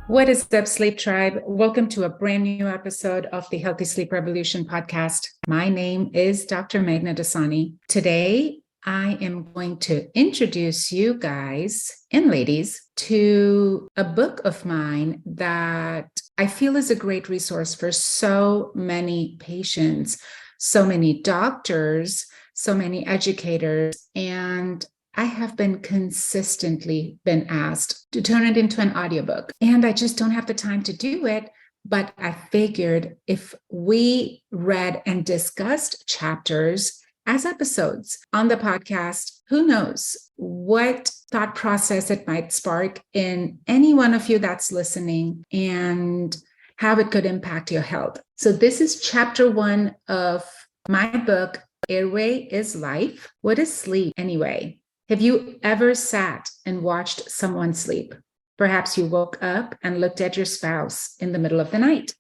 What is up, Sleep Tribe? Welcome to a brand new episode of the Healthy Sleep Revolution podcast. My name is Dr. Meghna Dassani. Today, I am going to introduce you guys and ladies to a book of mine that I feel is a great resource for so many patients, so many doctors, so many educators, and I have been consistently asked to turn it into an audiobook, and I just don't have the time to do it. But I figured if we read and discussed chapters as episodes on the podcast, who knows what thought process it might spark in any one of you that's listening and how it could impact your health. So this is chapter 1 of my book, Airway is Life. What is sleep anyway? Have you ever sat and watched someone sleep? Perhaps you woke up and looked at your spouse in the middle of the night.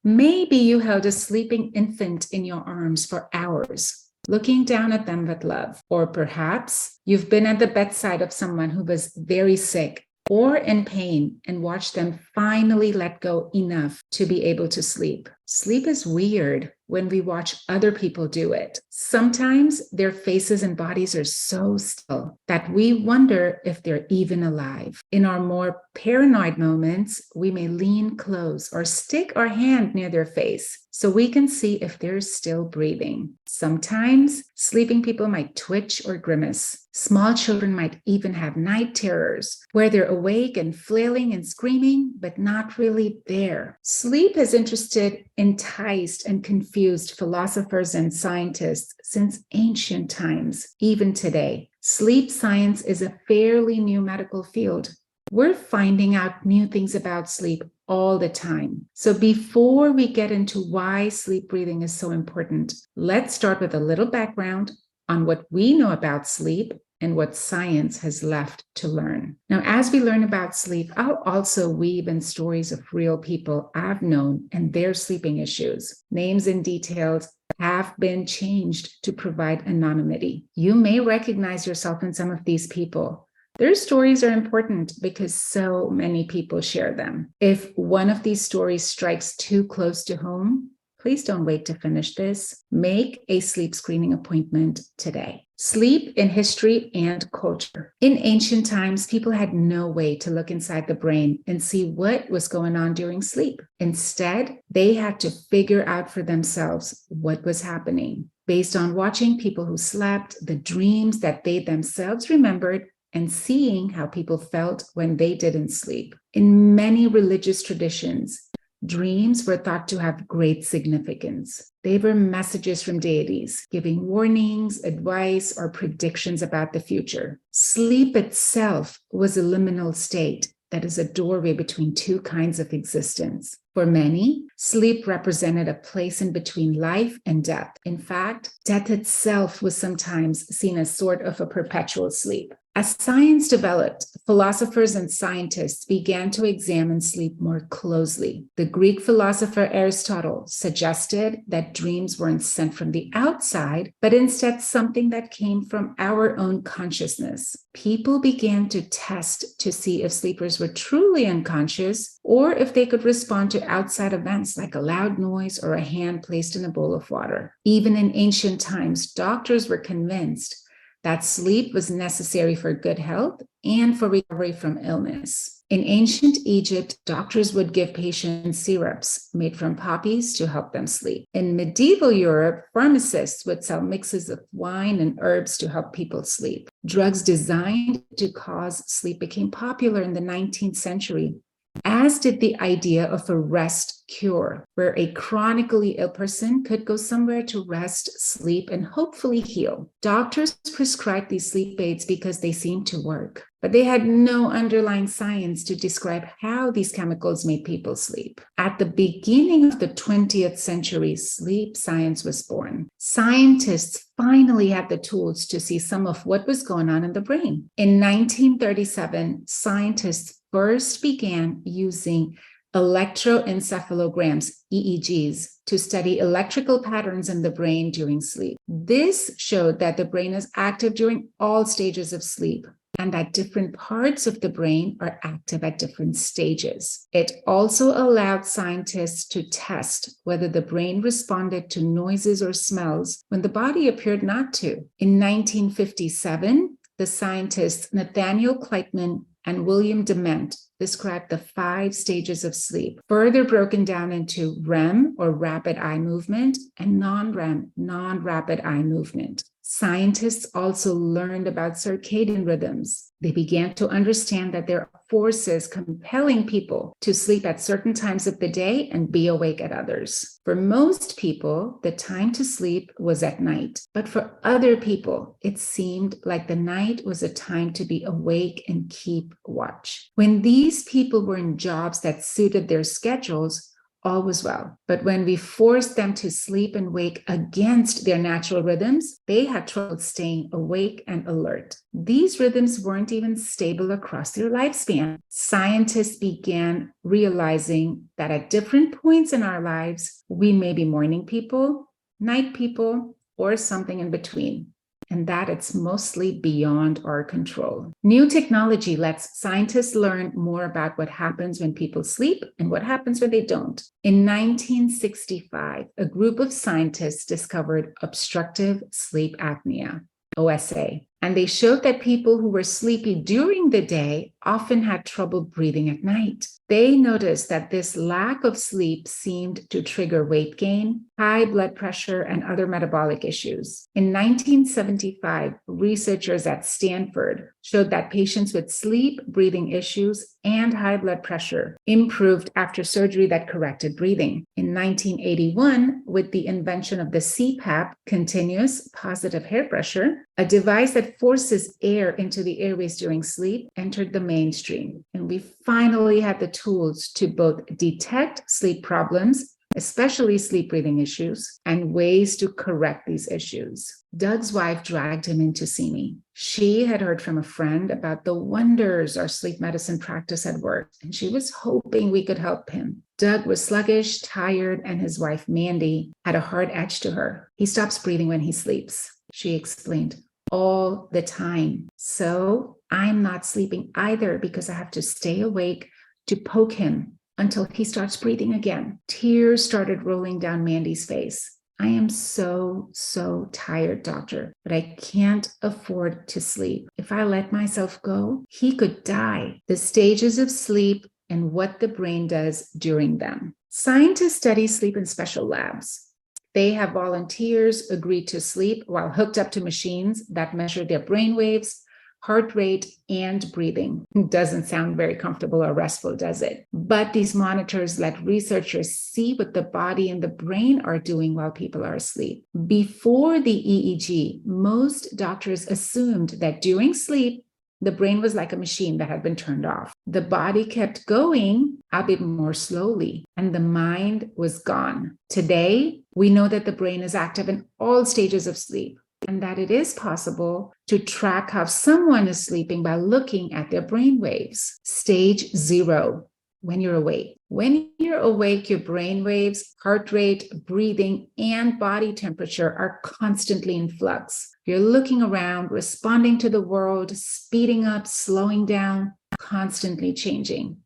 Maybe you held a sleeping infant in your arms for hours, looking down at them with love. Or perhaps you've been at the bedside of someone who was very sick or in pain and watched them finally let go enough to be able to sleep. Sleep is weird when we watch other people do it. Sometimes their faces and bodies are so still that we wonder if they're even alive. In our more paranoid moments, we may lean close or stick our hand near their face so we can see if they're still breathing. Sometimes sleeping people might twitch or grimace. Small children might even have night terrors where they're awake and flailing and screaming, but not really there. Sleep has interested, enticed, and confused philosophers and scientists since ancient times, even today. Sleep science is a fairly new medical field. We're finding out new things about sleep all the time. So before we get into why sleep breathing is so important, let's start with a little background on what we know about sleep and what science has left to learn. Now, as we learn about sleep, I'll also weave in stories of real people I've known and their sleeping issues. Names and details have been changed to provide anonymity. You may recognize yourself in some of these people. Their stories are important because so many people share them. If one of these stories strikes too close to home, please don't wait to finish this. Make a sleep screening appointment today. Sleep in history and culture. In ancient times, people had no way to look inside the brain and see what was going on during sleep. Instead, they had to figure out for themselves what was happening based on watching people who slept, the dreams that they themselves remembered, and seeing how people felt when they didn't sleep. In many religious traditions, dreams were thought to have great significance. They were messages from deities, giving warnings, advice, or predictions about the future. Sleep itself was a liminal state that is a doorway between two kinds of existence. For many, sleep represented a place in between life and death. In fact, death itself was sometimes seen as sort of a perpetual sleep. As science developed, philosophers and scientists began to examine sleep more closely. The Greek philosopher Aristotle suggested that dreams weren't sent from the outside, but instead something that came from our own consciousness. People began to test to see if sleepers were truly unconscious or if they could respond to outside events like a loud noise or a hand placed in a bowl of water. Even in ancient times, doctors were convinced that sleep was necessary for good health and for recovery from illness. In ancient Egypt, doctors would give patients syrups made from poppies to help them sleep. In medieval Europe, pharmacists would sell mixes of wine and herbs to help people sleep. Drugs designed to cause sleep became popular in the 19th century, as did the idea of a rest cure, where a chronically ill person could go somewhere to rest, sleep, and hopefully heal. Doctors prescribed these sleep aids because they seemed to work, but they had no underlying science to describe how these chemicals made people sleep. At the beginning of the 20th century, sleep science was born. Scientists finally had the tools to see some of what was going on in the brain. In 1937, scientists first began using electroencephalograms, EEGs, to study electrical patterns in the brain during sleep. This showed that the brain is active during all stages of sleep, and that different parts of the brain are active at different stages. It also allowed scientists to test whether the brain responded to noises or smells when the body appeared not to. In 1957, the scientists Nathaniel Kleitman and William Dement described the 5 stages of sleep, further broken down into REM, or rapid eye movement, and non-REM, non-rapid eye movement. Scientists also learned about circadian rhythms. They began to understand that there are forces compelling people to sleep at certain times of the day and be awake at others. For most people, the time to sleep was at night, but for other people, it seemed like the night was a time to be awake and keep watch. When these people were in jobs that suited their schedules, all was well. But when we forced them to sleep and wake against their natural rhythms, they had trouble staying awake and alert. These rhythms weren't even stable across their lifespan. Scientists began realizing that at different points in our lives, we may be morning people, night people, or something in between, and that it's mostly beyond our control. New technology lets scientists learn more about what happens when people sleep and what happens when they don't. In 1965, a group of scientists discovered obstructive sleep apnea, OSA, and they showed that people who were sleepy during the day often had trouble breathing at night. They noticed that this lack of sleep seemed to trigger weight gain, high blood pressure, and other metabolic issues. In 1975, researchers at Stanford showed that patients with sleep, breathing issues, and high blood pressure improved after surgery that corrected breathing. In 1981, with the invention of the CPAP, continuous positive air pressure, a device that forces air into the airways during sleep, entered the mainstream. And we finally had the tools to both detect sleep problems, especially sleep breathing issues, and ways to correct these issues. Doug's wife dragged him in to see me. She had heard from a friend about the wonders our sleep medicine practice had worked, and she was hoping we could help him. Doug was sluggish, tired, and his wife, Mandy, had a hard edge to her. He stops breathing when he sleeps, she explained, all the time. So I'm not sleeping either because I have to stay awake to poke him until he starts breathing again. Tears started rolling down Mandy's face. I am so tired, doctor, but I can't afford to sleep. If I let myself go, he could die. The stages of sleep and what the brain does during them. Scientists study sleep in special labs. They have volunteers agree to sleep while hooked up to machines that measure their brain waves, heart rate, and breathing. Doesn't sound very comfortable or restful, does it? But these monitors let researchers see what the body and the brain are doing while people are asleep. Before the EEG, most doctors assumed that during sleep, the brain was like a machine that had been turned off. The body kept going a bit more slowly, and the mind was gone. Today, we know that the brain is active in all stages of sleep, and that it is possible to track how someone is sleeping by looking at their brain waves. Stage 0, when you're awake. When you're awake, your brain waves, heart rate, breathing, and body temperature are constantly in flux. You're looking around, responding to the world, speeding up, slowing down, constantly changing.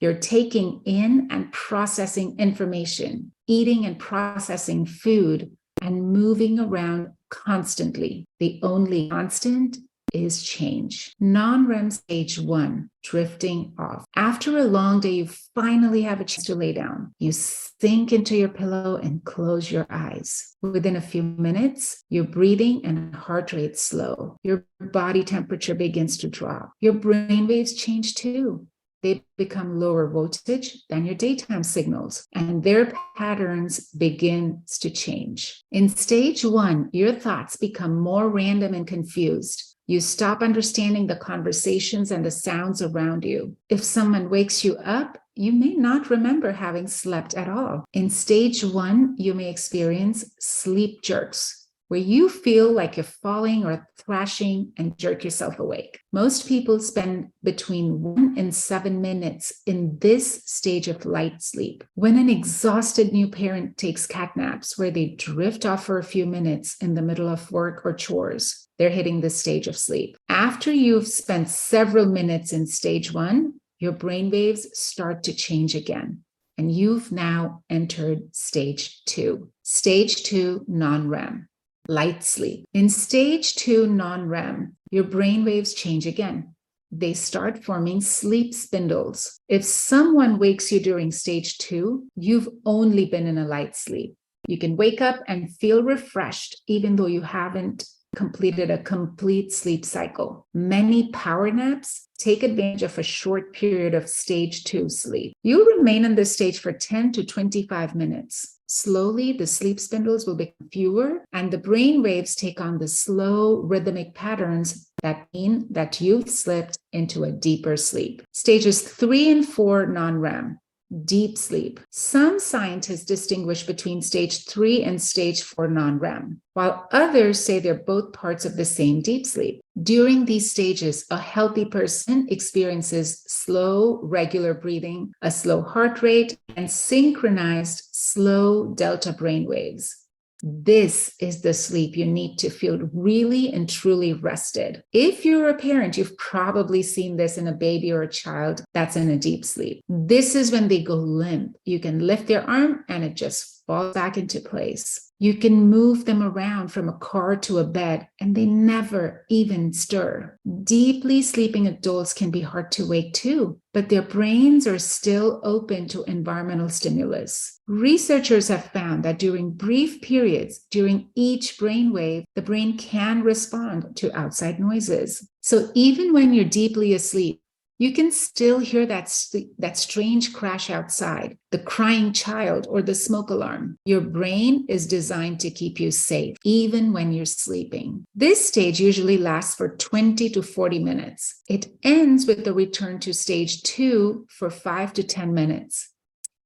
You're taking in and processing information, eating and processing food, and moving around constantly. The only constant is change. Non-REM stage 1, drifting off. After a long day, you finally have a chance to lay down. You sink into your pillow and close your eyes. Within a few minutes, your breathing and heart rate slow. Your body temperature begins to drop. Your brain waves change too. They become lower voltage than your daytime signals, and their patterns begins to change. In stage 1, your thoughts become more random and confused. You stop understanding the conversations and the sounds around you. If someone wakes you up, you may not remember having slept at all. In stage 1, you may experience sleep jerks, where you feel like you're falling or thrashing and jerk yourself awake. Most people spend between 1 and 7 minutes in this stage of light sleep. When an exhausted new parent takes cat naps where they drift off for a few minutes in the middle of work or chores, they're hitting this stage of sleep. After you've spent several minutes in stage 1, your brain waves start to change again. And you've now entered stage 2. Stage 2, non-REM, light sleep. In stage 2, non-REM, your brain waves change again. They start forming sleep spindles. If someone wakes you during stage 2, you've only been in a light sleep. You can wake up and feel refreshed, even though you haven't completed a complete sleep cycle. Many power naps take advantage of a short period of stage 2 sleep. You'll remain in this stage for 10 to 25 minutes. Slowly, the sleep spindles will become fewer, and the brain waves take on the slow, rhythmic patterns that mean that you've slipped into a deeper sleep. Stages 3 and 4, non-REM. Deep sleep. Some scientists distinguish between stage 3 and stage 4 non-REM, while others say they're both parts of the same deep sleep. During these stages, a healthy person experiences slow, regular breathing, a slow heart rate, and synchronized, slow delta brain waves. This is the sleep you need to feel really and truly rested. If you're a parent, you've probably seen this in a baby or a child that's in a deep sleep. This is when they go limp. You can lift their arm and it just falls back into place. You can move them around from a car to a bed and they never even stir. Deeply sleeping adults can be hard to wake too, but their brains are still open to environmental stimulus. Researchers have found that during brief periods, during each brainwave, the brain can respond to outside noises. So even when you're deeply asleep, you can still hear that strange crash outside, the crying child, or the smoke alarm. Your brain is designed to keep you safe, even when you're sleeping. This stage usually lasts for 20 to 40 minutes. It ends with the return to stage 2 for 5 to 10 minutes.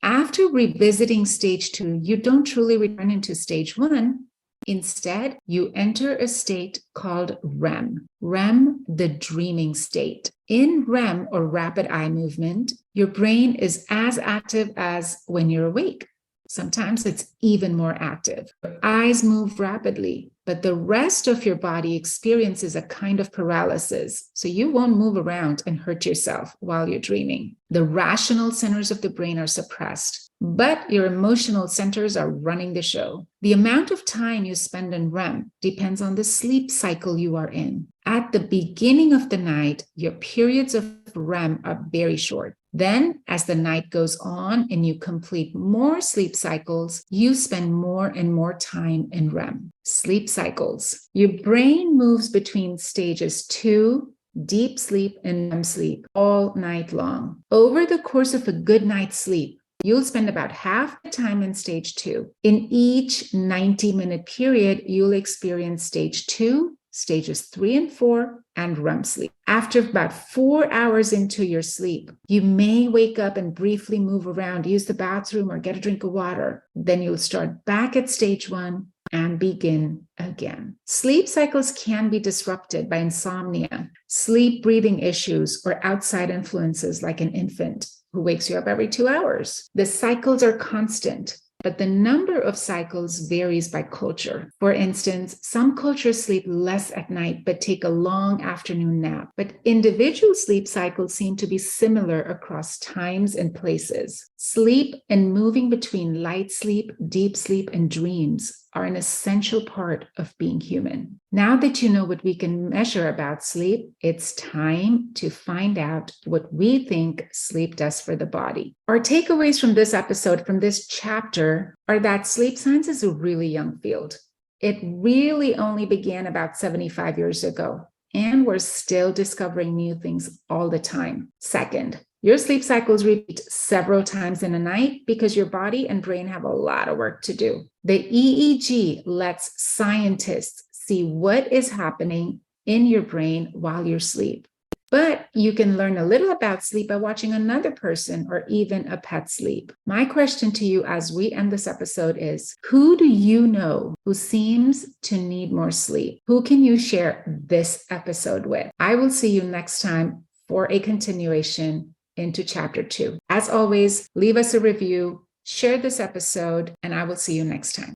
After revisiting stage 2, you don't truly return into stage 1. Instead, you enter a state called REM. REM, the dreaming state. In REM, or rapid eye movement, your brain is as active as when you're awake. Sometimes it's even more active. Your eyes move rapidly, but the rest of your body experiences a kind of paralysis, so you won't move around and hurt yourself while you're dreaming. The rational centers of the brain are suppressed, but your emotional centers are running the show. The amount of time you spend in REM depends on the sleep cycle you are in. At the beginning of the night, your periods of REM are very short. Then, as the night goes on and you complete more sleep cycles, you spend more and more time in REM. Sleep cycles. Your brain moves between stages 2, deep sleep, and REM sleep all night long. Over the course of a good night's sleep, you'll spend about half the time in stage 2. In each 90-minute period, you'll experience stage 2, stages 3 and 4, and REM sleep. After about 4 hours into your sleep, you may wake up and briefly move around, use the bathroom, or get a drink of water. Then you'll start back at stage 1 and begin again. Sleep cycles can be disrupted by insomnia, sleep breathing issues, or outside influences like an infant who wakes you up every 2 hours. The cycles are constant, but the number of cycles varies by culture. For instance, some cultures sleep less at night but take a long afternoon nap. But individual sleep cycles seem to be similar across times and places. Sleep and moving between light sleep, deep sleep, and dreams are an essential part of being human. Now that you know what we can measure about sleep, it's time to find out what we think sleep does for the body. Our takeaways from this episode, from this chapter, are that sleep science is a really young field. It really only began about 75 years ago, and we're still discovering new things all the time. Second, your sleep cycles repeat several times in a night because your body and brain have a lot of work to do. The EEG lets scientists see what is happening in your brain while you sleep. But you can learn a little about sleep by watching another person or even a pet sleep. My question to you as we end this episode is, who do you know who seems to need more sleep? Who can you share this episode with? I will see you next time for a continuation into chapter 2. As always, leave us a review, share this episode, and I will see you next time.